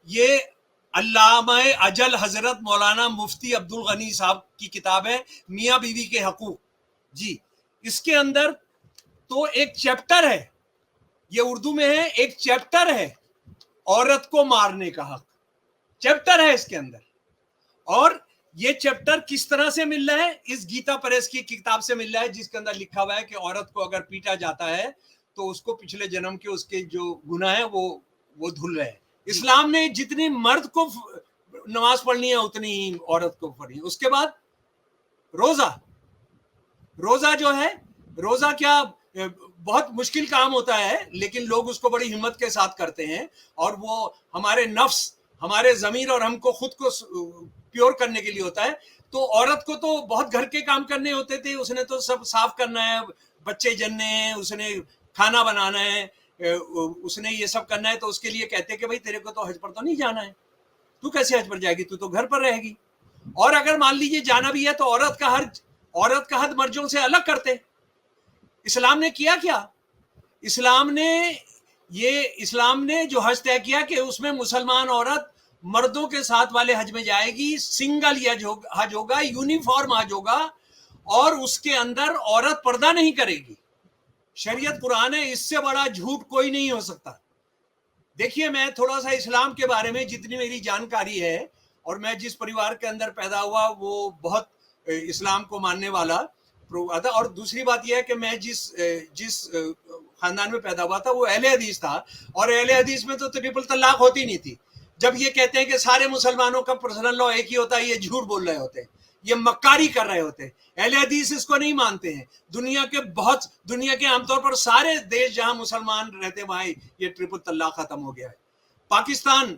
ये अल्लामा अजल हजरत मौलाना मुफ्ती अब्दुल गनी साहब की किताब है, मियाँ बीवी के हकूक जी। इसके अंदर तो एक चैप्टर है, ये उर्दू में है, एक चैप्टर है औरत को मारने का हक, चैप्टर है इसके अंदर। और ये चैप्टर किस तरह से मिल रहा है? इस गीता प्रेस की किताब से मिल रहा है, जिसके अंदर लिखा हुआ है कि औरत को अगर पीटा जाता है तो उसको पिछले जन्म के उसके जो गुनाह है वो धुल रहे हैं। इस्लाम ने जितनी मर्द को नमाज पढ़नी है उतनी ही औरत को पढ़नी है। उसके बाद रोजा, रोजा जो है, रोजा क्या बहुत मुश्किल काम होता है, लेकिन लोग उसको बड़ी हिम्मत के साथ करते हैं, और वो हमारे नफ्स, हमारे जमीर और हमको खुद को प्योर करने के लिए होता है। तो औरत को तो बहुत घर के काम करने होते थे, उसने तो सब साफ करना है, बच्चे जनने हैं, उसने खाना बनाना है, उसने ये सब करना है। तो उसके लिए कहते हैं कि भाई तेरे को तो हज पर तो नहीं जाना है, तू कैसे हज पर जाएगी, तू तो घर पर रहेगी। और अगर मान लीजिए जाना भी है तो औरत का हद मर्जों से अलग करते। इस्लाम ने किया क्या? इस्लाम ने जो हज तय किया कि उसमें मुसलमान औरत मर्दों के साथ वाले हज में जाएगी, सिंगल हज होगा, यूनिफॉर्म हज होगा, और उसके अंदर औरत पर्दा नहीं करेगी। शरीयत कुरान है, इससे बड़ा झूठ कोई नहीं हो सकता। देखिए, मैं थोड़ा सा इस्लाम के बारे में जितनी मेरी जानकारी है, और मैं जिस परिवार के अंदर पैदा हुआ वो बहुत इस्लाम को मानने वाला था। और दूसरी बात यह है कि मैं जिस खानदान में पैदा हुआ था वो अहले हदीस था, और अहले हदीस में तो ट्रिपल तलाक होती नहीं थी। जब ये कहते हैं कि सारे मुसलमानों का पर्सनल लॉ एक ही होता है, ये झूठ बोल रहे होते हैं, ये मक्कारी कर रहे होते हैं। अहले हदीस इसको नहीं मानते हैं। दुनिया के आमतौर पर सारे देश जहां मुसलमान रहते वहां ये ट्रिपल तलाक खत्म हो गया है। पाकिस्तान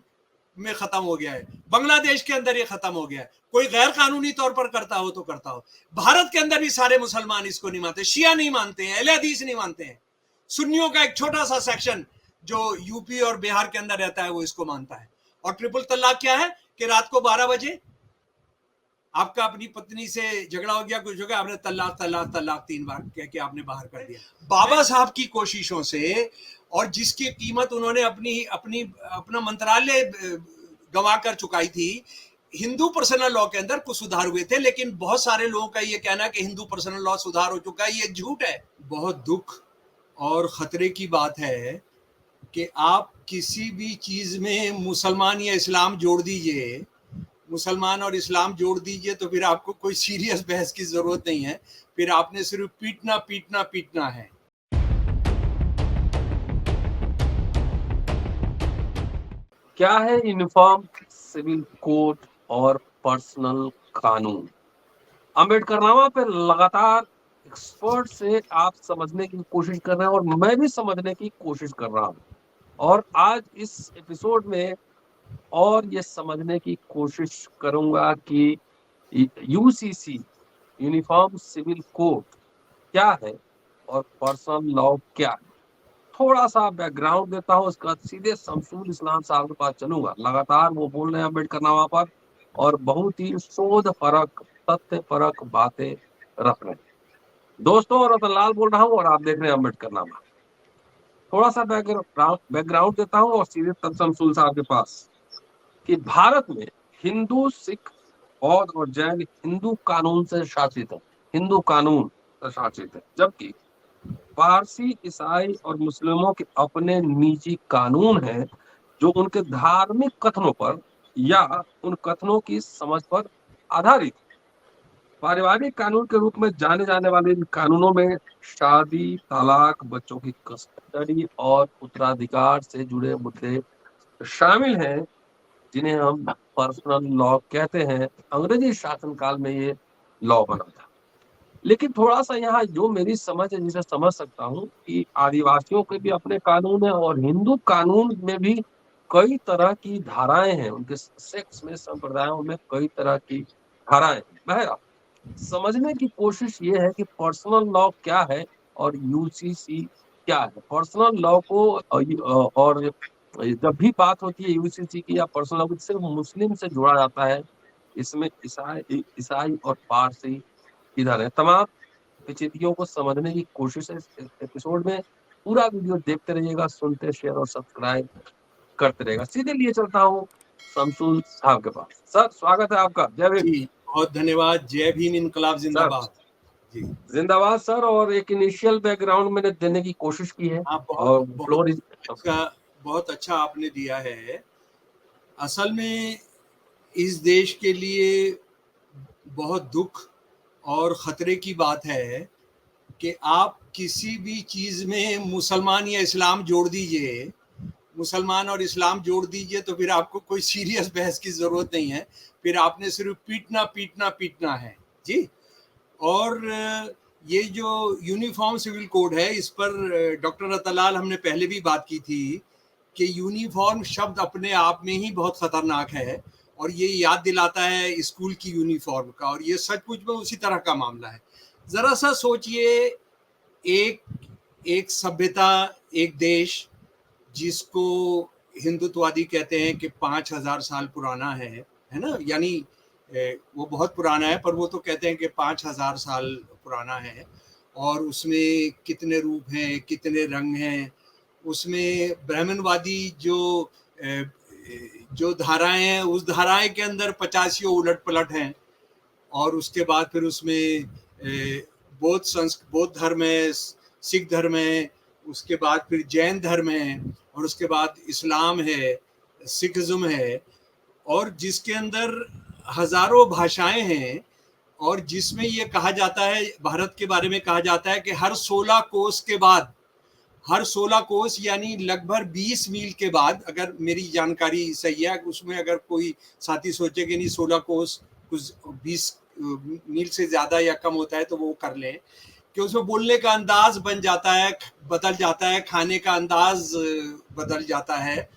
में खत्म हो गया है, बांग्लादेश के अंदर ये खत्म हो गया है। कोई गैर कानूनी तौर पर करता हो तो करता हो। भारत के अंदर भी सारे मुसलमान इसको नहीं मानते, शिया नहीं मानते हैं, अहले हदीस नहीं मानते हैं। सुन्नियों का एक छोटा सा सेक्शन जो यूपी और बिहार के अंदर रहता है वो इसको मानता है। और ट्रिपल तलाक क्या है कि रात को 12 बजे आपका अपनी पत्नी से झगड़ा हो गया, कुछ हो गया, आपने तलाक तलाक तलाक 3 बार कह के आपने बाहर कर दिया। बाबा साहब की कोशिशों से, और जिसकी कीमत उन्होंने अपना मंत्रालय गंवा कर चुकाई थी, हिंदू पर्सनल लॉ के अंदर कुछ सुधार हुए थे। लेकिन बहुत सारे लोगों का ये कहना है कि हिंदू पर्सनल लॉ सुधार हो चुका है, ये झूठ है। बहुत दुख और खतरे की बात है कि आप किसी भी चीज में मुसलमान या इस्लाम जोड़ दीजिए, मुसलमान और इस्लाम जोड़ दीजिए, तो फिर आपको कोई सीरियस बहस की जरूरत नहीं है, फिर आपने सिर्फ पीटना पीटना पीटना है। क्या है यूनिफॉर्म सिविल कोड और पर्सनल कानून? अम्बेडकरनामा पे लगातार एक्सपर्ट से आप समझने की कोशिश कर रहे हैं, और मैं भी समझने की कोशिश कर रहा हूं। और आज इस एपिसोड में और ये समझने की कोशिश करूंगा कि यूसीसी यूनिफॉर्म सिविल कोड क्या है और पर्सनल लॉ क्या है। थोड़ा सा बैकग्राउंड देता हूँ, उसके बाद सीधे शमसुल इस्लाम साहब के पास चलूंगा। लगातार वो बोल रहे हैं अम्बेडकरनामा पर, और बहुत ही शोध परक, तथ्य परक बातें रख रहे हैं। दोस्तों, रतनलाल बोल रहा हूँ और आप देख रहे हैं अम्बेडकरनामा। थोड़ा सा बैकग्राउंड देता हूँ और सीधे शमसुल साहब के पास कि भारत में हिंदू, सिख, बौद्ध और जैन हिंदू कानून से शासित है। हिंदू कानून से शासित है, जबकि पारसी, ईसाई और मुस्लिमों के अपने निजी कानून हैं, जो उनके धार्मिक कथनों पर या उन कथनों की समझ पर आधारित। पारिवारिक कानून के रूप में जाने जाने वाले इन कानूनों में शादी, तलाक, बच्चों की कस्टडी और उत्तराधिकार से जुड़े मुद्दे शामिल हैं, जिन्हें हम पर्सनल लॉ कहते हैं। अंग्रेजी शासनकाल में ये लॉ बना था। लेकिन थोड़ा सा यहाँ जो मेरी समझ है, जिसे समझ सकता हूँ कि आदिवासियों के भी अपने कानून है, और हिंदू कानून में भी कई तरह की धाराएं हैं। उनके सेक्स में, संप्रदायों में कई तरह की धाराएं हैं। बहरहाल, समझने की कोशिश ये है कि पर्सनल लॉ क्या है और यूसीसी क्या है। पर्सनल लॉ को और जब भी बात होती है यूसीसी की या पर्सनल लॉ की, सिर्फ मुस्लिम से जोड़ा जाता है। इसमें ईसाई और पारसी इधर है। तमाम पेचीदगियों को समझने की कोशिश है इस एपिसोड में। पूरा वीडियो देखते रहिएगा, सुनते, शेयर और सब्सक्राइब करते रहेगा। सीधे लिए चलता हूँ शमसुल साहब के पास। सर स्वागत है आपका, जय भीम। जी बहुत धन्यवाद। जय भीम, इनकलाब सर जिंदाबाद। जी जिंदाबाद सर। और एक इनिशियल बैकग्राउंड मैंने देने की कोशिश की है आप बहुत और बहुत फ्लोर इज अच्छा, बहुत अच्छा आपने दिया है। असल में इस देश के लिए बहुत दुख और खतरे की बात है कि आप किसी भी चीज में मुसलमान या इस्लाम जोड़ दीजिए, मुसलमान और इस्लाम जोड़ दीजिए तो फिर आपको कोई सीरियस बहस की जरूरत नहीं है, फिर आपने सिर्फ पीटना पीटना पीटना है। जी। और ये जो यूनिफॉर्म सिविल कोड है इस पर डॉक्टर रतनलाल हमने पहले भी बात की थी कि यूनिफॉर्म शब्द अपने आप में ही बहुत खतरनाक है और ये याद दिलाता है स्कूल की यूनिफॉर्म का, और ये सचमुच में उसी तरह का मामला है। जरा सा सोचिए, एक एक सभ्यता, एक देश जिसको हिंदुत्ववादी कहते हैं कि 5,000 साल पुराना है ना, यानी वो बहुत पुराना है, पर वो तो कहते हैं कि 5,000 साल पुराना है। और उसमें कितने रूप हैं, कितने रंग हैं। उसमें ब्राह्मणवादी जो धाराएं हैं, उस धाराएं के अंदर 85 उलट पलट हैं। और उसके बाद फिर उसमें बौद्ध धर्म है, सिख धर्म है, उसके बाद फिर जैन धर्म है, और उसके बाद इस्लाम है, सिखिज्म है, और जिसके अंदर हजारों भाषाएं हैं। और जिसमें ये कहा जाता है, भारत के बारे में कहा जाता है कि हर 16 कोस के बाद, हर 16 कोस यानी लगभग 20 मील के बाद, अगर मेरी जानकारी सही है, उसमें अगर कोई साथी सोचे कि नहीं 16 कोस कुछ 20 मील से ज्यादा या कम होता है तो वो कर लें, कि उसमें बोलने का अंदाज बन जाता है, बदल जाता है, खाने का अंदाज बदल जाता है।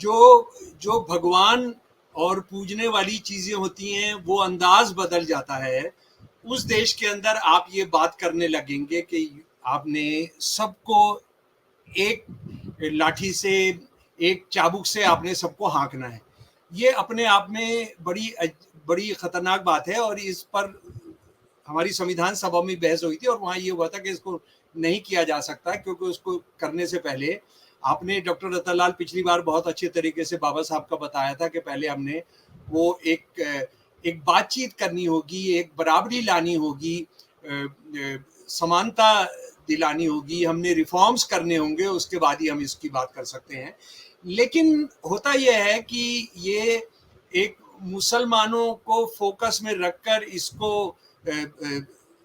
जो जो भगवान और पूजने वाली चीजें होती हैं वो अंदाज बदल जाता है। उस देश के अंदर आप ये बात करने लगेंगे कि आपने सबको एक लाठी से, एक चाबुक से आपने सबको हाँकना है। ये अपने आप में बड़ी खतरनाक बात है। और इस पर हमारी संविधान सभा में बहस हुई थी और वहां ये हुआ था कि इसको नहीं किया जा सकता, क्योंकि उसको करने से पहले आपने, डॉक्टर रतनलाल पिछली बार बहुत अच्छे तरीके से बाबा साहब का बताया था कि पहले हमने वो एक बातचीत करनी होगी, एक बराबरी लानी होगी, समानता दिलानी होगी, हमने रिफॉर्म्स करने होंगे, उसके बाद ही हम इसकी बात कर सकते हैं। लेकिन होता यह है कि ये एक मुसलमानों को फोकस में रखकर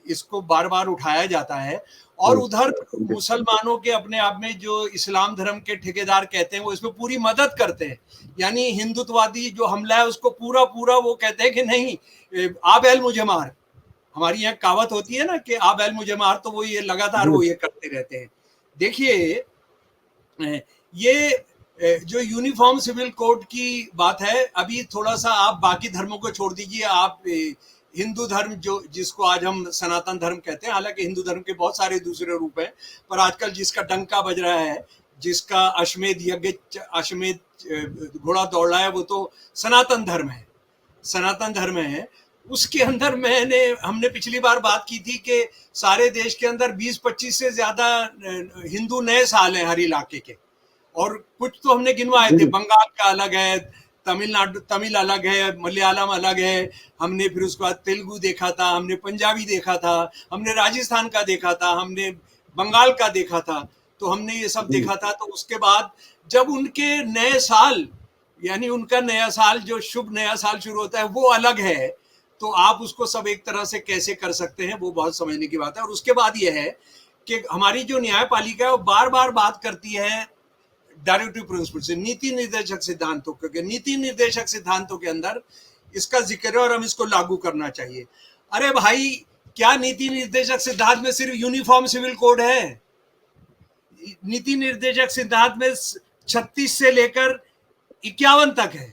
इसको बार बार उठाया जाता है, और उधर मुसलमानों के अपने आप में जो इस्लाम धर्म के ठेकेदार कहते हैं वो इसमें पूरी मदद करते हैं। यानी हिंदुत्ववादी जो हमला है उसको पूरा पूरा वो कहते हैं कि नहीं, आ बैल मुझे मार। हमारी यहाँ कहावत होती है ना कि आ बैल मुझे मार, तो वो ये लगातार वो ये करते रहते हैं। देखिए, ये जो यूनिफॉर्म सिविल कोड की बात है, अभी थोड़ा सा आप बाकी धर्मों को छोड़ दीजिए, आप हिंदू धर्म जो जिसको आज हम सनातन धर्म कहते हैं, हालांकि हिंदू धर्म के बहुत सारे दूसरे रूप हैं, पर आजकल जिसका डंका बज रहा है, जिसका अश्वमेध यज्ञ, अश्वमेध घोड़ा दौड़ रहा है, वो तो सनातन धर्म है, सनातन धर्म है। उसके अंदर हमने पिछली बार बात की थी कि सारे देश के अंदर 20-25 से ज्यादा हिंदू नए साल हैं हर इलाके के, और कुछ तो हमने गिनवाए थे। बंगाल का अलग है, तमिल अलग है, मलयालम अलग है, हमने फिर उसके बाद तेलुगु देखा था, हमने पंजाबी देखा था, हमने राजस्थान का देखा था, हमने बंगाल का देखा था, तो हमने ये सब देखा था। तो उसके बाद जब उनके नए साल, यानी उनका नया साल, जो शुभ नया साल शुरू होता है, वो अलग है, तो आप उसको सब एक तरह से कैसे कर सकते हैं, वो बहुत समझने की बात है। और उसके बाद यह है कि हमारी जो न्यायपालिका है वो बार बार बात करती है डायरेक्टिव प्रिंसिपल से, नीति निर्देशक सिद्धांतों, क्योंकि नीति निर्देशक सिद्धांतों के अंदर इसका जिक्र है और हम इसको लागू करना चाहिए। अरे भाई, क्या नीति निर्देशक सिद्धांत में सिर्फ यूनिफॉर्म सिविल कोड है? नीति निर्देशक सिद्धांत में 36 से लेकर 51 तक है,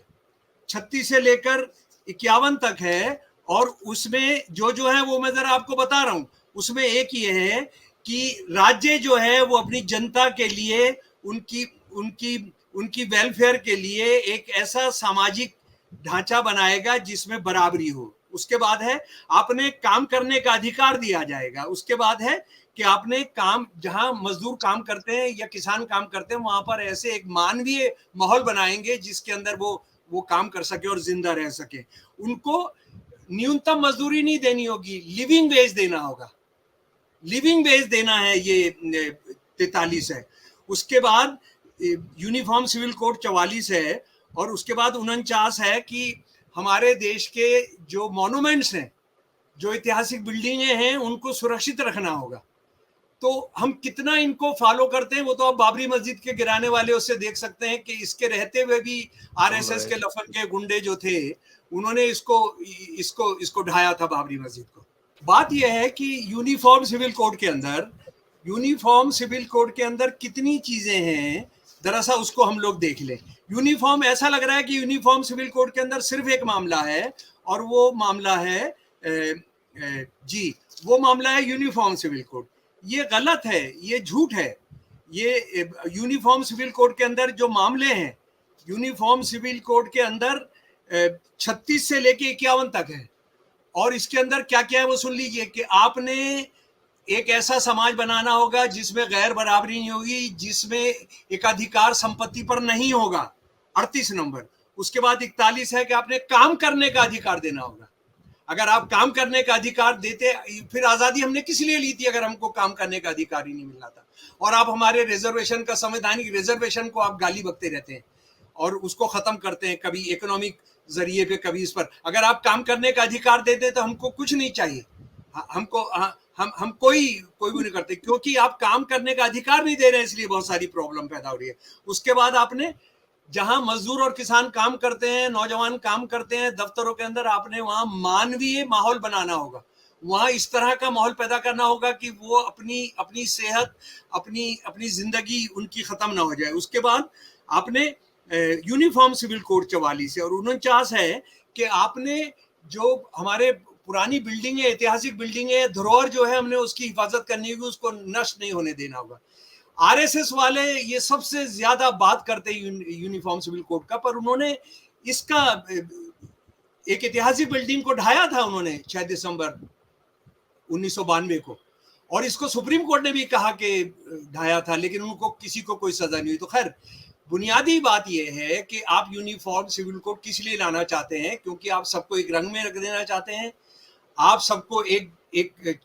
36 से लेकर 51 तक है। और उसमें जो है वो मैं जरा आपको बता रहा हूं। उसमें एक ये है कि राज्य जो है वो अपनी जनता के लिए, उनकी उनकी उनकी वेलफेयर के लिए एक ऐसा सामाजिक ढांचा बनाएगा जिसमें बराबरी हो। उसके बाद है अपने काम करने का अधिकार दिया जाएगा। उसके बाद है कि आपने काम, जहां मजदूर काम करते हैं या किसान काम करते हैं, वहां पर ऐसे एक मानवीय माहौल बनाएंगे जिसके अंदर वो काम कर सके और जिंदा रह सके। उनको न्यूनतम मजदूरी नहीं देनी होगी, लिविंग वेज देना होगा, लिविंग वेज देना है। ये 43 है। उसके बाद यूनिफॉर्म सिविल कोड 44 है, और उसके बाद 49 है कि हमारे देश के जो मॉन्यूमेंट्स हैं, जो ऐतिहासिक बिल्डिंगें हैं, उनको सुरक्षित रखना होगा। तो हम कितना इनको फॉलो करते हैं वो तो आप बाबरी मस्जिद के गिराने वाले उससे देख सकते हैं कि इसके रहते हुए भी आरएसएस के लफन के गुंडे जो थे, उन्होंने इसको इसको इसको ढाया था बाबरी मस्जिद को। बात यह है कि यूनिफॉर्म सिविल कोड के अंदर, यूनिफॉर्म सिविल कोड के अंदर कितनी चीजें हैं, दरअसल उसको हम लोग देख लें। यूनिफॉर्म, ऐसा लग रहा है कि यूनिफॉर्म सिविल कोड के अंदर सिर्फ एक मामला है, और वो मामला है वो मामला है यूनिफॉर्म सिविल कोड। ये गलत है, ये झूठ है। ये यूनिफॉर्म सिविल कोड के अंदर जो मामले हैं, यूनिफॉर्म सिविल कोड के अंदर 36 से लेके 51 तक है। और इसके अंदर क्या क्या है वो सुन लीजिए कि आपने एक ऐसा समाज बनाना होगा जिसमें गैर बराबरी नहीं होगी, जिसमें एकाधिकार संपत्ति पर नहीं होगा, 38 नंबर। उसके बाद 41 है कि आपने काम करने का अधिकार देना होगा। अगर आप काम करने का अधिकार देते, फिर आजादी हमने किस लिए ली थी अगर हमको काम करने का अधिकार ही नहीं मिल रहा था। और आप हमारे रिजर्वेशन का, संवैधानिक रिजर्वेशन को आप गाली बकते रहते हैं और उसको खत्म करते हैं, कभी इकोनॉमिक जरिए पे, कभी इस पर। अगर आप काम करने का अधिकार देते तो हमको कुछ नहीं चाहिए, हमको हम कोई भी नहीं करते, क्योंकि आप काम करने का अधिकार नहीं दे रहे हैं, इसलिए बहुत सारी प्रॉब्लम पैदा हो रही है। उसके बाद आपने, जहां मजदूर और किसान काम करते हैं, नौजवान काम करते हैं दफ्तरों के अंदर, आपने वहां मानवीय माहौल बनाना होगा, वहां इस तरह का माहौल पैदा करना होगा कि वो अपनी सेहत, अपनी जिंदगी उनकी खत्म ना हो जाए। उसके बाद आपने यूनिफॉर्म सिविल कोड 44 है। और 49 है कि आपने जो हमारे पुरानी बिल्डिंग है, ऐतिहासिक बिल्डिंग है, धरोहर जो है, हमने उसकी हिफाजत करनी होगी, उसको नष्ट नहीं होने देना होगा। आरएसएस वाले ये सबसे ज्यादा बात करते हैं यूनिफॉर्म सिविल कोड का, पर उन्होंने इसका एक ऐतिहासिक बिल्डिंग को ढाया था उन्होंने 6 दिसंबर 1992 को, और इसको सुप्रीम कोर्ट ने भी कहा कि ढाया था, लेकिन उनको किसी को कोई सजा नहीं हुई। तो खैर, बुनियादी बात यह है कि आप यूनिफॉर्म सिविल कोड किस लिए लाना चाहते हैं, क्योंकि आप सबको एक रंग में रख देना चाहते हैं, आप सबको एक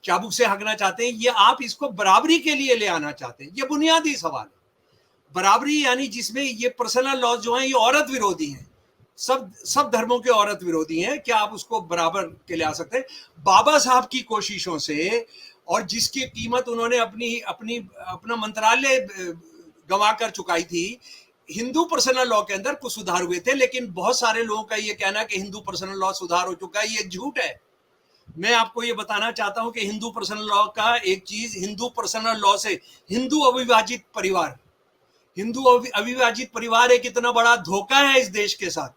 चाबुक से हकना चाहते हैं, ये आप इसको बराबरी के लिए ले आना चाहते हैं। ये बुनियादी सवाल है। बराबरी यानी जिसमें ये पर्सनल लॉज जो हैं, ये औरत विरोधी हैं, सब धर्मों के औरत विरोधी हैं। क्या आप उसको बराबर के ले आ सकते हैं? बाबा साहब की कोशिशों से, और जिसकी कीमत उन्होंने अपना मंत्रालय गंवा कर चुकाई थी, हिंदू पर्सनल लॉ के अंदर कुछ सुधार हुए थे, लेकिन बहुत सारे लोगों का ये कहना कि हिंदू पर्सनल लॉ सुधार हो चुका है, ये झूठ है। मैं आपको ये बताना चाहता हूं कि हिंदू पर्सनल लॉ का एक चीज, हिंदू पर्सनल लॉ से हिंदू अविभाजित परिवार एक इतना बड़ा धोखा है इस देश के साथ।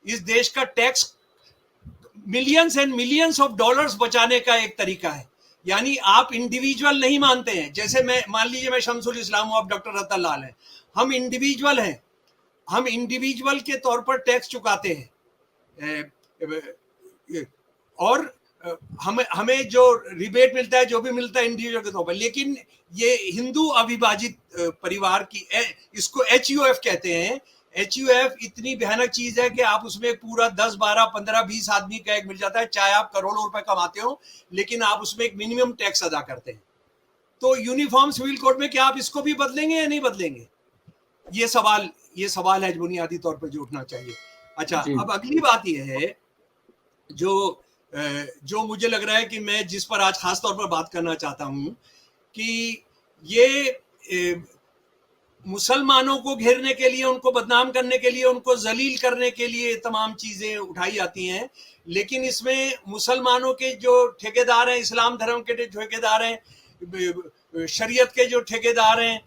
इस देश का tax millions and millions of dollars बचाने का एक तरीका है। यानी आप इंडिविजुअल नहीं मानते हैं, जैसे मैं, मान लीजिए मैं शमसुल इस्लाम हूं, आप डॉक्टर रतन लाल हैं, हम इंडिविजुअल हैं, हम इंडिविजुअल के तौर पर टैक्स चुकाते हैं, और हमें जो रिबेट मिलता है, जो भी मिलता है इंडिविजुअल के तौर पर। लेकिन ये हिंदू अविभाजित परिवार की, इसको HUF कहते हैं। HUF इतनी भयानक चीज है कि आप उसमें पूरा 10, 12, 15, 20 आदमी का एक मिल जाता है, चाहे आप करोड़ों रुपए कमाते हो, लेकिन आप उसमें एक मिनिमम टैक्स अदा करते हैं। तो यूनिफॉर्म सिविल कोड में क्या आप इसको भी बदलेंगे या नहीं बदलेंगे? ये सवाल है बुनियादी तौर पर जो उठना चाहिए। अच्छा, अब अगली बात यह है जो मुझे लग रहा है कि मैं जिस पर आज खास तौर पर बात करना चाहता हूं, कि ये मुसलमानों को घेरने के लिए, उनको बदनाम करने के लिए, उनको जलील करने के लिए तमाम चीजें उठाई जाती हैं, लेकिन इसमें मुसलमानों के जो ठेकेदार हैं, इस्लाम धर्म के ठेकेदार हैं, शरीयत के जो ठेकेदार हैं,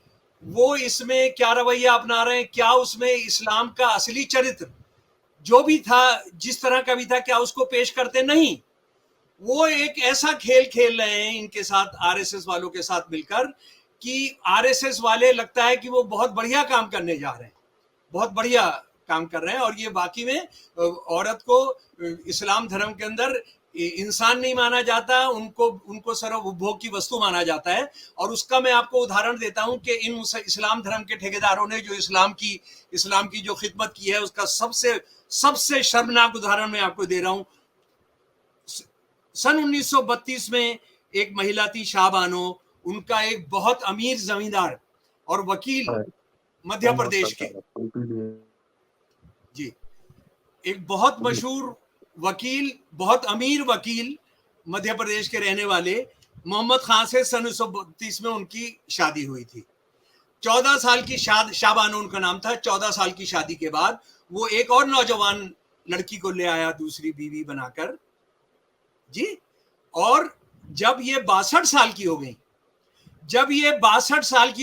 वो इसमें क्या रवैया अपना रहे हैं? क्या उसमें इस्लाम का असली चरित्र जो भी था, जिस तरह का भी था, क्या उसको पेश करते? नहीं, वो एक ऐसा खेल खेल रहे हैं इनके साथ, आरएसएस वालों के साथ मिलकर, कि आरएसएस वाले लगता है कि वो बहुत बढ़िया काम करने जा रहे हैं, बहुत बढ़िया काम कर रहे हैं, और ये बाकी में औरत को इस्लाम धर्म के अंदर इंसान नहीं माना जाता, उनको सर्व उपभोग की वस्तु माना जाता है। और उसका मैं आपको उदाहरण देता हूं कि इन इस्लाम धर्म के ठेकेदारों ने जो इस्लाम की जो खिदमत की है, उसका सबसे शर्मनाक उदाहरण मैं आपको दे रहा हूं। सन 1932 में एक महिला थी शाह बानो, उनका एक बहुत अमीर जमींदार और वकील मध्य प्रदेश के, जी, एक बहुत मशहूर वकील, बहुत अमीर वकील मध्य प्रदेश के रहने वाले मोहम्मद खान से सन 1932 में उनकी शादी हुई थी। 14 साल की शाह बानो उनका नाम था। 14 साल की शादी के बाद वो एक और नौजवान लड़की को ले आया दूसरी बीवी बनाकर, जी। और जब ये 62 साल की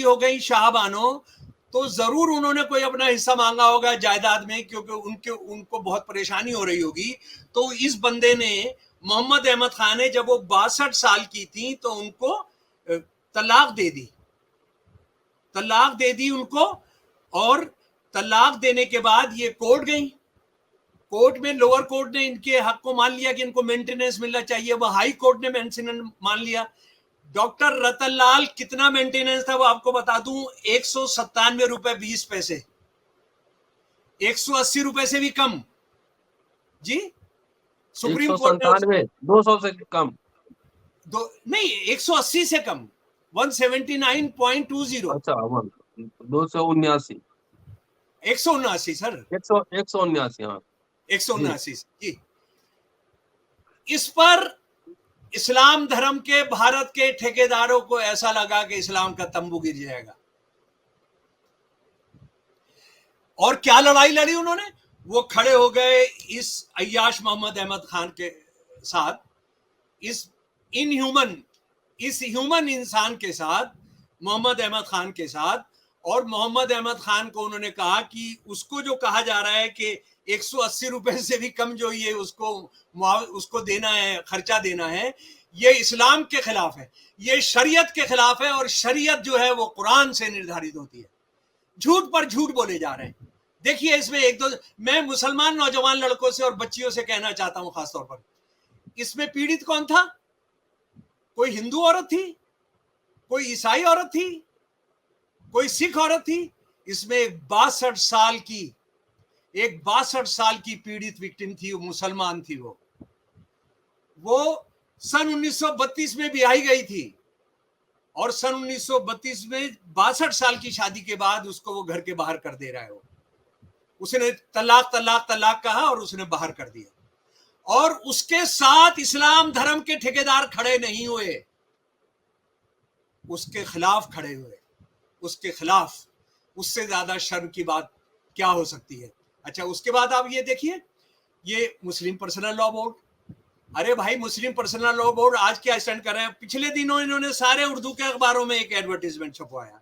हो गई, शाह बानो, तो जरूर उन्होंने कोई अपना हिस्सा मांगा होगा जायदाद में, क्योंकि उनको बहुत परेशानी हो रही होगी। तो इस बंदे ने, मोहम्मद अहमद खान ने, जब वो 62 साल की थी तो उनको तलाक दे दी उनको। और तलाक देने के बाद ये कोर्ट गई। कोर्ट में लोअर कोर्ट ने इनके हक को मान लिया कि इनको मेंटेनेंस मिलना चाहिए, वह हाई कोर्ट ने मेंटेनेंस मान लिया। डॉक्टर रतनलाल कितना मेंटेनेंस था वो आपको बता दूं, 197 रुपए 20 पैसे, 180 रुपए से भी कम, जी। सुप्रीम कोर्ट ने 200 से कम, नहीं, 180 से कम, 179.20। अच्छा 279, 179 सर, 179, हाँ 179, जी। इस पर इस्लाम धर्म के भारत के ठेकेदारों को ऐसा लगा कि इस्लाम का तंबू गिर जाएगा। और क्या लड़ाई लड़ी उन्होंने, वो खड़े हो गए इस अय्याश मोहम्मद अहमद खान के साथ, इस ह्यूमन इंसान के साथ, मोहम्मद अहमद खान के साथ। और मोहम्मद अहमद खान को उन्होंने कहा कि उसको जो कहा जा रहा है कि 180 रुपए से भी कम जो ये उसको देना है, खर्चा देना है, ये इस्लाम के खिलाफ है, ये शरीयत के खिलाफ है। और शरीयत जो है वो कुरान से निर्धारित होती है। झूठ पर झूठ बोले जा रहे हैं। देखिए इसमें मैं मुसलमान नौजवान लड़कों से और बच्चियों से कहना चाहता हूं खासतौर पर, इसमें पीड़ित कौन था? कोई हिंदू औरत थी, कोई ईसाई औरत थी, कोई सिख औरत थी? इसमें एक 62 साल की पीड़ित विक्टिम थी, वो मुसलमान थी। वो सन 1932 में ब्याही गई थी और सन 1932 में 62 साल की शादी के बाद उसको वो घर के बाहर कर दे रहा है। उसने तलाक तलाक तलाक कहा और उसने बाहर कर दिया। और उसके साथ इस्लाम धर्म के ठेकेदार खड़े नहीं हुए, उसके खिलाफ खड़े हुए, उसके खिलाफ। उससे ज्यादा शर्म की बात क्या हो सकती है? अच्छा, उसके बाद आप ये देखिए, ये मुस्लिम पर्सनल लॉ बोर्ड, अरे भाई मुस्लिम पर्सनल लॉ बोर्ड आज क्या स्टैंड कर रहे हैं? पिछले दिनों इन्होंने सारे उर्दू के अखबारों में एक एडवर्टीजमेंट छपवाया,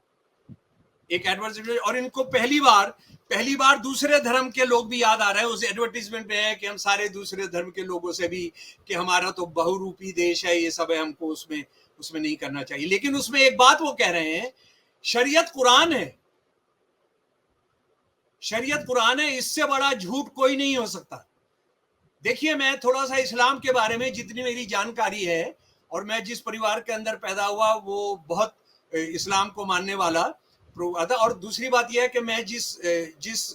एक एडवर्टीजमेंट। और इनको पहली बार दूसरे धर्म के लोग भी याद आ रहे हैं। उस एडवर्टीजमेंट में है कि हम सारे दूसरे धर्म के लोगों से भी, कि हमारा तो बहुरूपी देश है, ये सब है, हमको उसमें नहीं करना चाहिए। लेकिन उसमें एक बात वो कह रहे हैं, शरीयत कुरान है, शरीयत कुरान है, इससे बड़ा झूठ कोई नहीं हो सकता। देखिए, मैं थोड़ा सा इस्लाम के बारे में जितनी मेरी जानकारी है, और मैं जिस परिवार के अंदर पैदा हुआ वो बहुत इस्लाम को मानने वाला था। और दूसरी बात यह है कि मैं जिस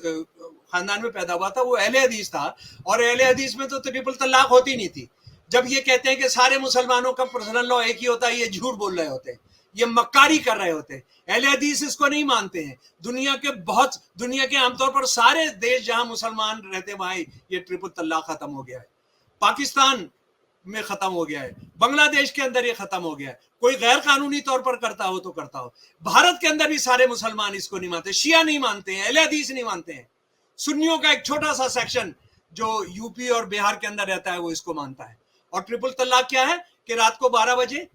खानदान में पैदा हुआ था वो अहले हदीस था, और अहले हदीस में तो ट्रिपल तलाक होती नहीं थी। जब ये कहते हैं कि सारे मुसलमानों का पर्सनल लॉ एक ही होता है, ये झूठ बोल रहे होते हैं, ये मक्कारी कर रहे होते हैं। अहले हदीस इसको नहीं मानते हैं। दुनिया के आमतौर पर सारे देश जहां मुसलमान रहते वहां ये ट्रिपल तलाक खत्म हो गया है। पाकिस्तान में खत्म हो गया है, बांग्लादेश के अंदर ये खत्म हो गया है। कोई गैर कानूनी तौर पर करता हो तो करता हो। भारत के अंदर भी सारे मुसलमान इसको नहीं मानते, शिया नहीं मानते हैं, अहले हदीस नहीं मानते हैं। सुन्नियों का एक छोटा सा सेक्शन जो यूपी और बिहार के अंदर रहता है वो इसको मानता है। और ट्रिपल तलाक क्या है कि रात को 12 बजे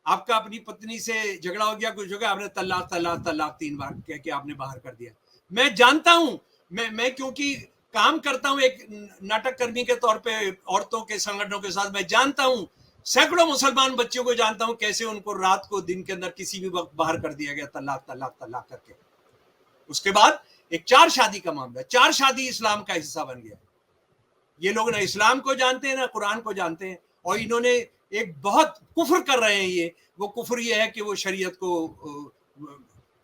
आपका अपनी पत्नी से झगड़ा हो गया, कुछ हो गया, आपने तलाक तलाक तलाक 3 बार कह के आपने बाहर कर दिया। मैं जानता हूं, मैं क्योंकि काम करता हूं एक नाटक कर्मी के तौर पे औरतों के संगठनों के साथ, मैं जानता हूं, सैकड़ों मुसलमान बच्चों को जानता हूं कैसे उनको रात को दिन के अंदर किसी भी वक्त बाहर कर दिया गया तलाक तलाक तलाक करके। उसके बाद एक 4 शादी का मामला, 4 शादी इस्लाम का हिस्सा बन गया। ये लोग ना इस्लाम को जानते हैं ना कुरान को जानते हैं, और इन्होंने एक बहुत कुफ्र कर रहे हैं। ये वो कुफ्र ये है कि वो शरीयत को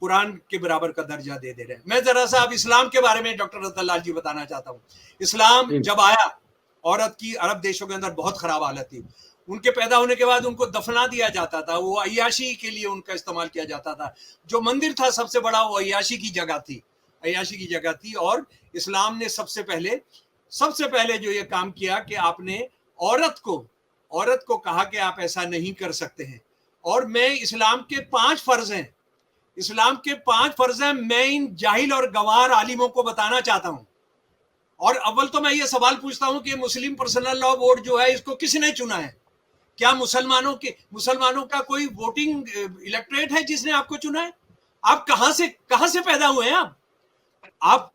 कुरान के बराबर का दर्जा दे रहे हैं। मैं जरा सा अब इस्लाम के बारे में डॉक्टर रतनलाल जी बताना चाहता हूँ। इस्लाम जब आया, औरत की अरब देशों के अंदर बहुत खराब हालत थी। उनके पैदा होने के बाद उनको दफना दिया जाता था, वो अय्याशी के लिए उनका इस्तेमाल किया जाता था। जो मंदिर था सबसे बड़ा वो अय्याशी की जगह थी, अय्याशी की जगह थी। और इस्लाम ने सबसे पहले जो ये काम किया कि आपने औरत को कहा कि आप ऐसा नहीं कर सकते हैं। और मैं इस्लाम के 5 फर्ज हैं, मैं इन जाहिल और गवार आलिमों को बताना चाहता हूं। और अव्वल तो मैं ये सवाल पूछता हूं कि मुस्लिम पर्सनल लॉ बोर्ड जो है इसको किसने चुना है? क्या मुसलमानों का कोई वोटिंग इलेक्टोरेट है जिसने आपको चुना है? आप कहां से पैदा हुए हैं? आप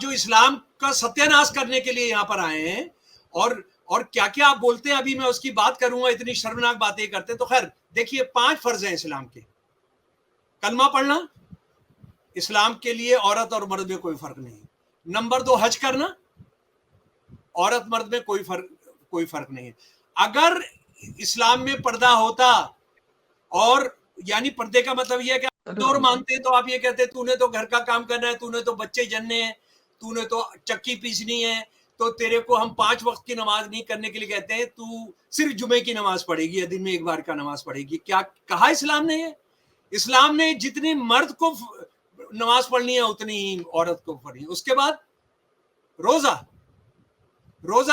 जो इस्लाम का सत्यानाश करने के लिए यहां पर आए हैं, और क्या क्या आप बोलते हैं, अभी मैं उसकी बात करूंगा। इतनी शर्मनाक बातें करते हैं। तो खैर देखिए, 5 फर्ज हैं इस्लाम के। कलमा पढ़ना, इस्लाम के लिए औरत और मर्द में कोई फर्क नहीं। नंबर 2, हज करना, औरत मर्द में कोई फर्क नहीं है। अगर इस्लाम में पर्दा होता, और यानी पर्दे का मतलब यह है कि दौर मानते तो आप ये कहते तूने तो घर का काम करना है, तूने तो बच्चे जनने हैं, तूने तो चक्की पीसनी है, तो तेरे को हम 5 वक्त की नमाज नहीं करने के लिए कहते हैं, तू सिर्फ जुमे की नमाज पढ़ेगी या दिन में एक बार का नमाज पढ़ेगी। क्या कहा इस्लाम ने? है इस्लाम ने जितनी मर्द को नमाज पढ़नी है उतनी ही औरत को पढ़नी। उसके बाद रोजा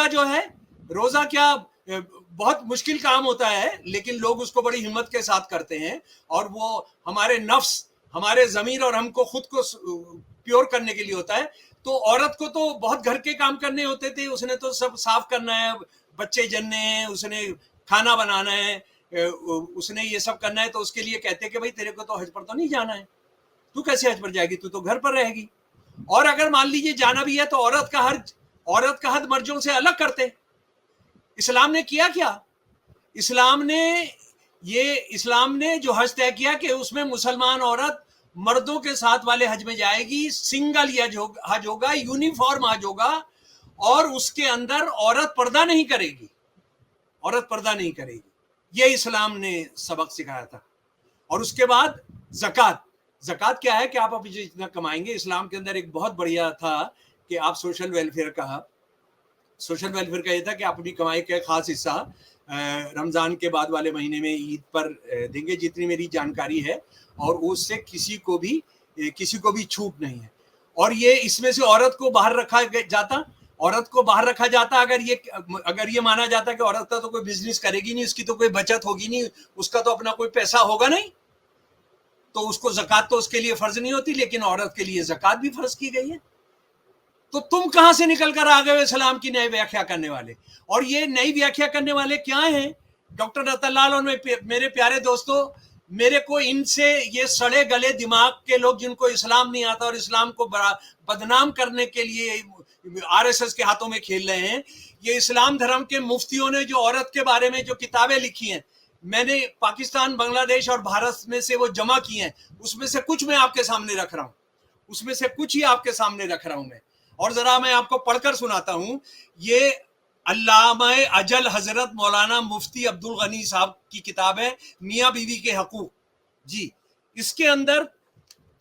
जो है, रोजा क्या बहुत मुश्किल काम होता है, लेकिन लोग उसको बड़ी हिम्मत के साथ करते हैं। और वो हमारे नफ्स, हमारे ज़मीर और हमको खुद को प्योर करने के लिए होता है। तो औरत को तो बहुत घर के काम करने होते थे, उसने तो सब साफ करना है, बच्चे जनने हैं, उसने खाना बनाना है, उसने ये सब करना है। तो उसके लिए कहते हैं कि भाई तेरे को तो हज पर तो नहीं जाना है, तू कैसे हज पर जाएगी, तू तो घर पर रहेगी। और अगर मान लीजिए जाना भी है तो औरत का हद मर्जों से अलग करते। इस्लाम ने किया क्या? इस्लाम ने जो हज तय किया कि उसमें मुसलमान औरत मर्दों के साथ वाले हज में जाएगी, सिंगल हज होगा, यूनिफॉर्म हज होगा, और उसके अंदर औरत पर्दा नहीं करेगी। ये इस्लाम ने सबक सिखाया था। और उसके बाद ज़कात क्या है कि आप अभी जितना कमाएंगे, इस्लाम के अंदर एक बहुत बढ़िया था कि आप सोशल वेलफेयर का ये था कि आप अपनी कमाई का खास हिस्सा रमज़ान के बाद वाले महीने में ईद पर देंगे, जितनी मेरी जानकारी है, और उससे किसी को भी छूट नहीं है। और ये इसमें से औरत को बाहर रखा जाता अगर ये माना जाता कि औरत का तो कोई बिजनेस करेगी नहीं, उसकी तो कोई बचत होगी नहीं, उसका तो अपना कोई पैसा होगा नहीं, तो उसको ज़कात तो उसके लिए फर्ज नहीं होती, लेकिन औरत के लिए ज़कात भी फर्ज की गई है। तो तुम कहां से निकल कर आ गए इस्लाम की नई व्याख्या करने वाले? और ये नई व्याख्या करने वाले क्या हैं? डॉक्टर रतनलाल और मेरे प्यारे दोस्तों, मेरे को इनसे, ये सड़े गले दिमाग के लोग जिनको इस्लाम नहीं आता और इस्लाम को बदनाम करने के लिए आरएसएस के हाथों में खेल रहे हैं, ये इस्लाम धर्म के मुफ्तियों ने जो औरत के बारे में जो किताबें लिखी हैं, मैंने पाकिस्तान, बांग्लादेश और भारत में से वो जमा की हैं, उसमें से कुछ मैं आपके सामने रख रहा हूं मैं। और जरा मैं आपको पढ़कर सुनाता हूं। ये अल्लामा अजल हजरत मौलाना मुफ्ती अब्दुल गनी साहब की किताब है, मियाँ बीवी के हकूक जी। इसके अंदर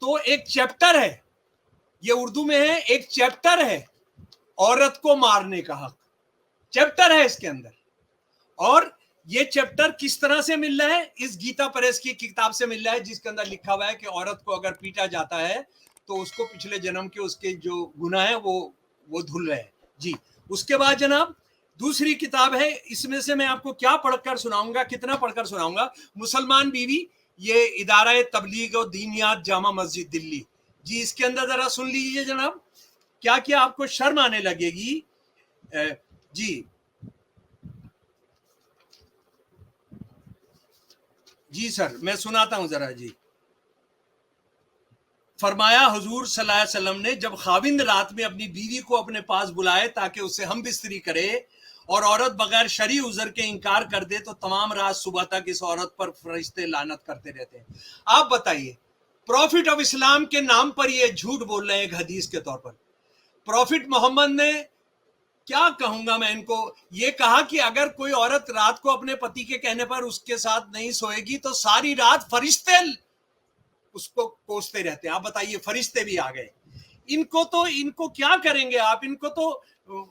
तो एक चैप्टर है, ये उर्दू में है, एक चैप्टर है औरत को मारने का हक, चैप्टर है इसके अंदर। और ये चैप्टर किस तरह से मिल रहा है? इस गीता प्रेस की किताब से मिल रहा है, जिसके अंदर लिखा हुआ है कि औरत को अगर पीटा जाता है तो उसको पिछले जन्म के उसके जो गुनाह है वो धुल रहे हैं जी। उसके बाद जनाब दूसरी किताब है, इसमें से मैं आपको कितना पढ़कर सुनाऊंगा, मुसलमान बीवी, ये इदारा तबलीग और दीनियात जामा मस्जिद दिल्ली जी। इसके अंदर जरा सुन लीजिए जनाब, क्या क्या आपको शर्म आने लगेगी जी सर, मैं सुनाता हूं जरा जी। फरमाया हुजूर सल्लल्लाहु अलैहि वसल्लम ने, जब खाविंद रात में अपनी बीवी को अपने पास बुलाए ताकि उससे हम बिस्तरी करे और औरत बगैर शरई उज़र के इनकार कर दे, तो तमाम रात सुबह तक इस औरत पर फरिश्ते लानत करते रहते हैं। आप बताइए, प्रॉफिट ऑफ इस्लाम के नाम पर ये झूठ बोल रहे हैं एक हदीस के तौर पर। प्रॉफिट मोहम्मद ने क्या कहूंगा मैं इनको। ये कहा कि अगर कोई औरत रात को अपने पति के कहने पर उसके साथ नहीं सोएगी तो सारी रात फरिश्ते उसको कोसते रहते हैं। आप बताइए, फरिश्ते भी आ गए। इनको क्या करेंगे आप? इनको तो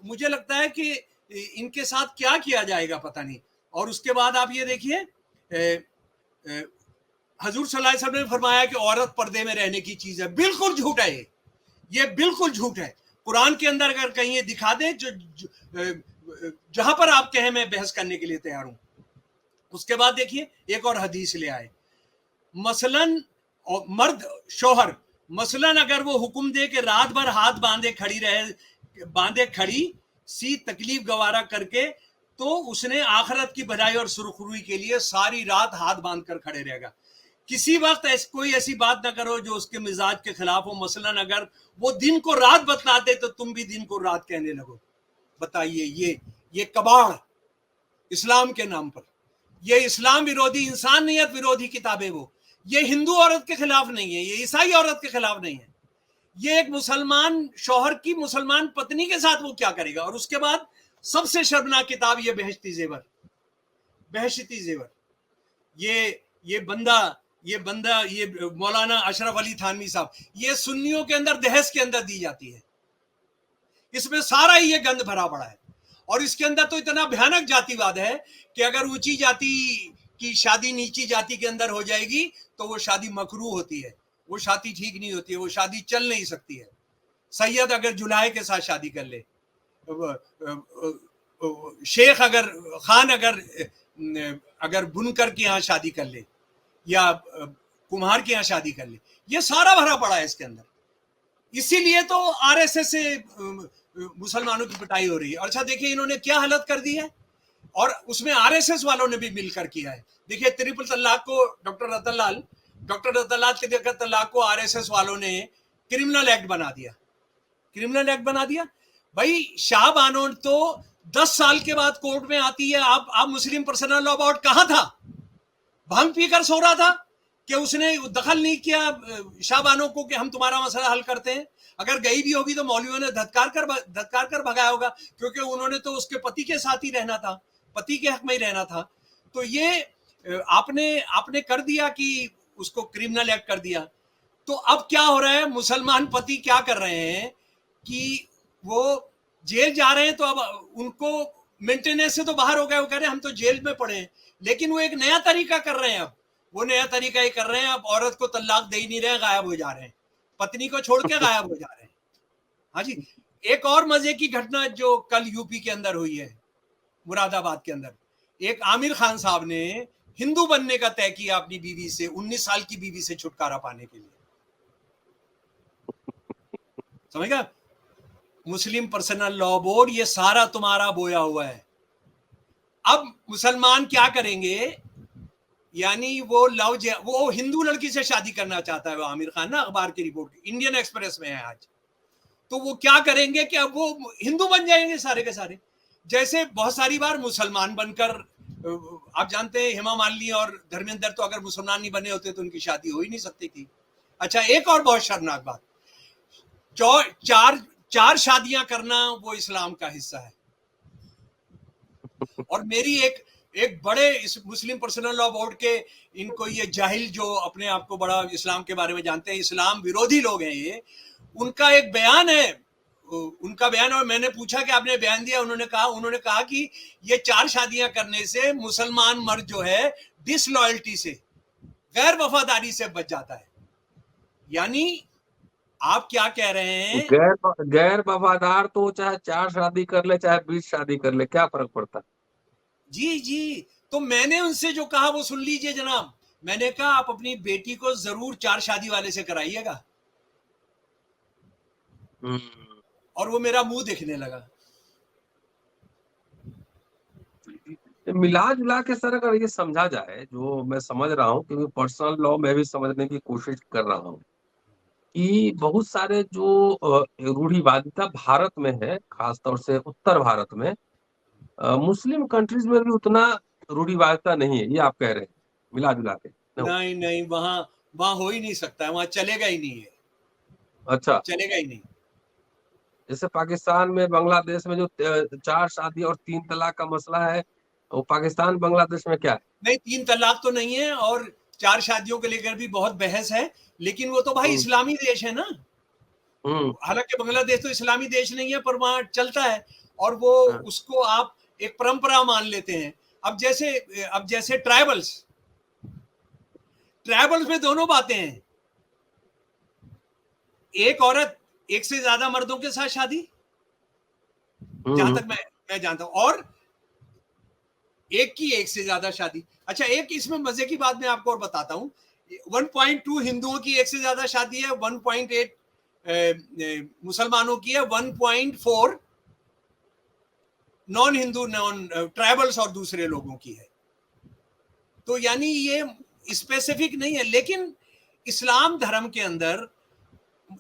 मुझे लगता है कि इनके साथ क्या किया जाएगा पता नहीं। और उसके बाद आप ये देखिए, हजूर सल्लल्लाहु अलैहि वसल्लम ने फरमाया कि औरत पर्दे में रहने की चीज है। बिल्कुल झूठ है ये बिल्कुल झूठ है। कुरान के अंदर अगर कहीं ये दिखा दे जहां पर आप कहें, मैं बहस करने के लिए तैयार हूं। उसके बाद देखिए एक और हदीस ले आए, मसलन मर्द शोहर मसलन अगर वो हुक्म दे कि रात भर हाथ बांधे खड़ी सी तकलीफ गवारा करके, तो उसने आखिरत की भलाई और सुरखरुई के लिए सारी रात हाथ बांध कर खड़े रहेगा। किसी वक्त कोई ऐसी बात ना करो जो उसके मिजाज के खिलाफ हो। मसलन अगर वो दिन को रात बतला दे तो तुम भी दिन को रात कहने लगो। बताइए, ये कबाड़ इस्लाम के नाम पर, ये इस्लाम विरोधी, इंसानियत विरोधी किताबें वो। ये हिंदू औरत के खिलाफ नहीं है, ये ईसाई औरत के खिलाफ नहीं है। ये एक मुसलमान शौहर की मुसलमान पत्नी के साथ वो क्या करेगा। और उसके बाद सबसे शर्मनाक किताब ये बहशती जेवर। ये बंदा ये मौलाना अशरफ अली थानवी साहब, ये सुन्नियों के अंदर दहस के अंदर दी जाती है। इसमें सारा ही ये गंद भरा पड़ा है। और इसके अंदर तो इतना भयानक जातिवाद है कि अगर ऊंची जाति की शादी नीची जाति के अंदर हो जाएगी तो वो शादी मकरूह होती है, वो शादी ठीक नहीं होती है, वो शादी चल नहीं सकती है। सैयद अगर जुलाहे के साथ शादी कर ले, शेख खान अगर बुनकर के यहाँ शादी कर ले या कुम्हार के यहाँ शादी कर ले, ये सारा भरा पड़ा है इसके अंदर। इसीलिए तो आरएसएस से मुसलमानों की पिटाई हो रही है। और अच्छा देखिए इन्होंने क्या हालत कर दी है, और उसमें आरएसएस वालों ने भी मिलकर किया है। देखिए ट्रिपल तलाक को डॉक्टर रतनलाल ट्रिपल तलाक को आरएसएस वालों ने क्रिमिनल एक्ट बना दिया। भाई शाह बानो तो 10 साल के बाद कोर्ट में आती है। आप मुस्लिम पर्सनल लॉ बोर्ड कहां था? भांग पीकर सो रहा था कि उसने दखल नहीं किया शाह बानो को कि हम तुम्हारा मसला हल करते हैं। अगर गई भी होगी तो मौलवियों ने धत्कार कर भगाया होगा, क्योंकि उन्होंने तो उसके पति के साथ ही रहना था, पति के हक में ही रहना था। तो ये आपने कर दिया कि उसको क्रिमिनल एक्ट कर दिया। तो अब क्या हो रहा है, मुसलमान पति क्या कर रहे हैं कि वो जेल जा रहे हैं, तो अब उनको मेंटेनेंस से तो बाहर हो गए, वो कह रहे हैं हम तो जेल में पड़े हैं। लेकिन वो एक नया तरीका कर रहे हैं। अब वो नया तरीका ही कर रहे हैं, अब औरत को तलाक दे ही नहीं रहे, गायब हो जा रहे हैं, पत्नी को छोड़ के गायब हो जा रहे हैं। हाँ जी। एक और मजे की घटना जो कल यूपी के अंदर हुई है, मुरादाबाद के अंदर, एक आमिर खान साहब ने हिंदू बनने का तय किया अपनी बीवी से, 19 साल की बीवी से छुटकारा पाने के लिए। समझ गया? मुस्लिम पर्सनल लॉ बोर्ड, ये सारा तुम्हारा बोया हुआ है। अब मुसलमान क्या करेंगे, यानी वो हिंदू लड़की से शादी करना चाहता है वो आमिर खान ना, अखबार की रिपोर्ट इंडियन एक्सप्रेस में है आज। तो वो क्या करेंगे कि अब वो हिंदू बन जाएंगे सारे के सारे। जैसे बहुत सारी बार मुसलमान बनकर, आप जानते हैं हेमा मालिनी और धर्मेंद्र तो अगर मुसलमान नहीं बने होते तो उनकी शादी हो ही नहीं सकती थी। अच्छा एक और बहुत शर्मनाक बात, चार शादियां करना वो इस्लाम का हिस्सा है। और मेरी एक बड़े इस मुस्लिम पर्सनल लॉ बोर्ड के, इनको ये जाहिल जो अपने आप को बड़ा इस्लाम के बारे में जानते हैं, इस्लाम विरोधी लोग हैं ये, उनका एक बयान है, और मैंने पूछा कि आपने बयान दिया, उन्होंने कहा कि ये 4 शादियां करने से मुसलमान मर्द जो है डिसलॉयल्टी से, गैर वफादारी से बच जाता है। यानी आप क्या कह रहे हैं, गैर वफादार तो चाहे 4 शादी कर ले चाहे 20 शादी कर ले, क्या फर्क पड़ता? जी। तो मैंने उनसे जो कहा वो सुन लीजिए जनाब। मैंने कहा आप अपनी बेटी को जरूर 4 शादी वाले से कराइएगा। और वो मेरा मुंह देखने लगा। मिला जुला के सर अगर ये समझा जाए, जो मैं समझ रहा हूँ, क्योंकि पर्सनल लॉ मैं भी समझने की कोशिश कर रहा हूँ कि बहुत सारे जो रूढ़िवादिता भारत में है, खासतौर से उत्तर भारत में, मुस्लिम कंट्रीज में भी उतना रूढ़िवादिता नहीं है, ये आप कह रहे हैं मिला जुला के? नहीं, वहां हो ही नहीं सकता है, वहां चलेगा ही नहीं है। अच्छा, चलेगा ही नहीं। जैसे पाकिस्तान में, बांग्लादेश में जो 4 शादी और 3 तलाक का मसला है, वो पाकिस्तान बांग्लादेश में क्या है? नहीं, 3 तलाक तो नहीं है, और 4 शादियों को लेकर भी बहुत बहस है, लेकिन वो तो भाई हम्म इस्लामी देश है ना। हम्म हालांकि बांग्लादेश तो इस्लामी देश नहीं है, पर वहां चलता है, और वो हाँ, उसको आप एक परंपरा मान लेते हैं। अब जैसे ट्राइबल्स ट्राइबल्स में दोनों बातें हैं, एक औरत एक से ज्यादा मर्दों के साथ शादी, जहां हम्म तक मैं जानता हूं, और एक की एक से ज्यादा शादी। अच्छा, एक इसमें मजे की बात मैं आपको और बताता हूं। 1.2 हिंदुओं की एक से ज्यादा शादी है, 1.8 मुसलमानों की है, 1.4 नॉन हिंदू, नॉन ट्राइबल्स और दूसरे लोगों की है। तो यानी ये स्पेसिफिक नहीं है, लेकिन इस्लाम धर्म के अंदर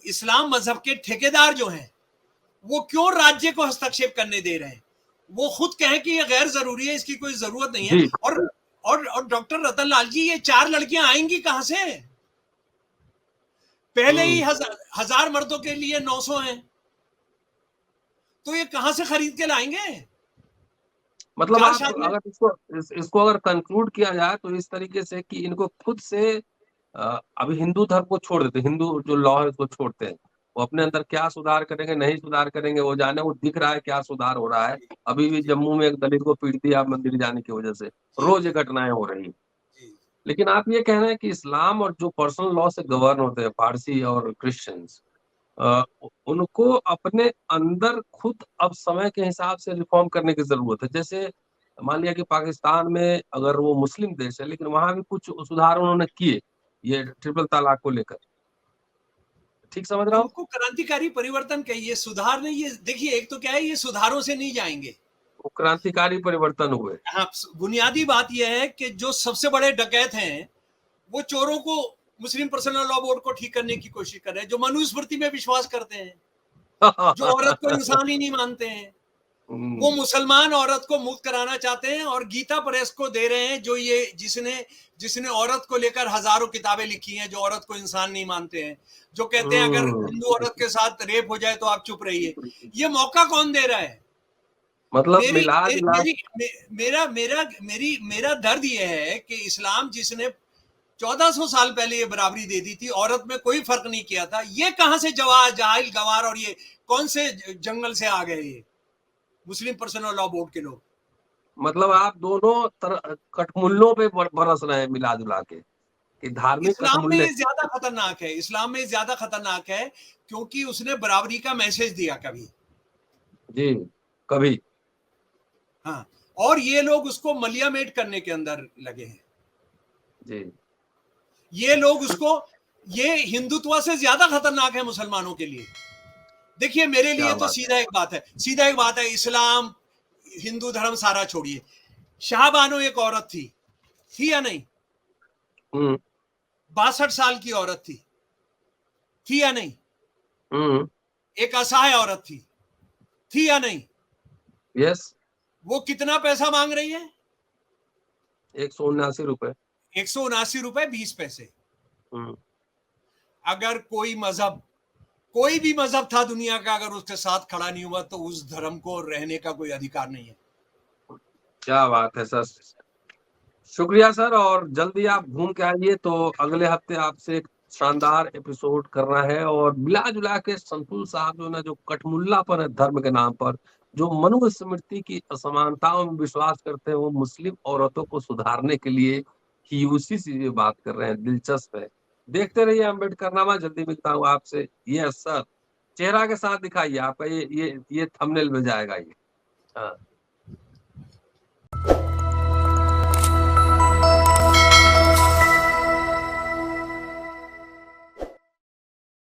इस्लाम मजहब के ठेकेदार जो हैं, वो क्यों राज्य को हस्तक्षेप करने दे रहे हैं? वो खुद कहें कि ये गैर जरूरी है, इसकी कोई जरूरत नहीं है। जी और डॉक्टर रतन लाल जी, ये 4 लड़कियां आएंगी कहां से? पहले ही हम्म हजार मर्दों के लिए 900 हैं, तो ये कहां से खरीद के लाएंगे? मतलब 4 आप शादियां। अगर इसको अगर कंक्लूड किया जाए तो इस तरीके से कि इनको खुद से अभी हिंदू धर्म को छोड़ देते, हिंदू जो लॉ है उसको छोड़ते हैं, वो अपने अंदर क्या सुधार करेंगे नहीं सुधार करेंगे वो जाने, वो दिख रहा है क्या सुधार हो रहा है। अभी भी जी जम्मू में एक दलित को पीट दिया मंदिर जाने की वजह से, जी रोज ये जी घटनाएं हो रही हैं। जी लेकिन आप ये कह रहे हैं कि इस्लाम और जो पर्सनल लॉ से गवर्न होते हैं पारसी और क्रिश्चियंस, अ, उनको अपने अंदर खुद अब समय के हिसाब से रिफॉर्म करने की जरूरत है। जैसे मान लिया कि पाकिस्तान में अगर वो मुस्लिम देश है लेकिन वहां भी कुछ सुधार उन्होंने किए ये ट्रिपल तलाक को लेकर, ठीक समझ रहा हूँ? उनको क्रांतिकारी परिवर्तन कहिए, सुधार नहीं। ये देखिए, एक तो क्या है, ये सुधारों से नहीं जाएंगे। वो क्रांतिकारी परिवर्तन हुए। हाँ, बुनियादी बात यह है कि जो सबसे बड़े डकैत हैं, वो चोरों को, मुस्लिम पर्सनल लॉ बोर्ड को ठीक करने की कोशिश कर रहे हैं, जो मनुस्मृति में विश्वास करते हैं, जो औरत को इंसान ही नहीं मानते हैं, वो हम्म, मुसलमान औरत को मुक्त कराना चाहते हैं, और गीता प्रेस को दे रहे हैं, जो ये जिसने जिसने औरत को लेकर हजारों किताबें लिखी हैं, जो औरत को इंसान नहीं मानते हैं, जो कहते हैं अगर हिंदू औरत के साथ रेप हो जाए तो आप चुप रहिए। ये मौका कौन दे रहा है? मतलब मेरी मिला मेरी जुला। मेरी मेरा मेरा मेरी मेरा दर्द यह है कि इस्लाम, जिसने 1400 साल पहले ये बराबरी दे दी थी, औरत में कोई फर्क नहीं किया था, ये कहां से जाहिल गवार और ये कौन से जंगल से आ गए ये मुस्लिम पर्सनल लॉ बोर्ड के लोग? मतलब आप दोनों कठमुल्लों पे बरस रहे हैं मिला जुला के, कि धार्मिक इस्लाम में कठमुल्ले। ये ज्यादा खतरनाक है, इस्लाम में ज्यादा खतरनाक है, क्योंकि उसने बराबरी का मैसेज दिया कभी। जी कभी। हाँ, और ये लोग उसको मलियामेट करने के अंदर लगे हैं। जी ये लोग उसको, ये हिंदुत्व से ज्यादा खतरनाक है मुसलमानों के लिए। देखिए, मेरे लिए क्या तो बात है। सीधा एक बात है, इस्लाम हिंदू धर्म सारा छोड़िए। शाहबानो एक औरत थी या नहीं? हम्म 62 साल की औरत थी या नहीं? हम्म एक असहाय औरत थी या नहीं? यस। वो कितना पैसा मांग रही है? 179 रुपए। 179 रुपए 20 पैसे। हम्म अगर कोई भी मजहब था दुनिया का, अगर उसके साथ खड़ा नहीं हुआ, तो उस धर्म को रहने का कोई अधिकार नहीं है। क्या बात है सर, शुक्रिया सर। और जल्दी आप घूम के आइए तो अगले हफ्ते आपसे एक शानदार एपिसोड करना है। और मिला जुला के संतुल साहब जो ना, जो कठमुल्लापन है धर्म के नाम पर, जो मनुस्मृति की असमानताओं में विश्वास करते हैं, वो मुस्लिम औरतों को सुधारने के लिए ही उसी से ये बात कर रहे हैं। दिलचस्प है। देखते रहिए अम्बेडकरनामा। जल्दी मिलता हूँ आपसे। यस सर, चेहरा के साथ दिखाइए आपका, ये थंबनेल में जाएगा ये। हाँ।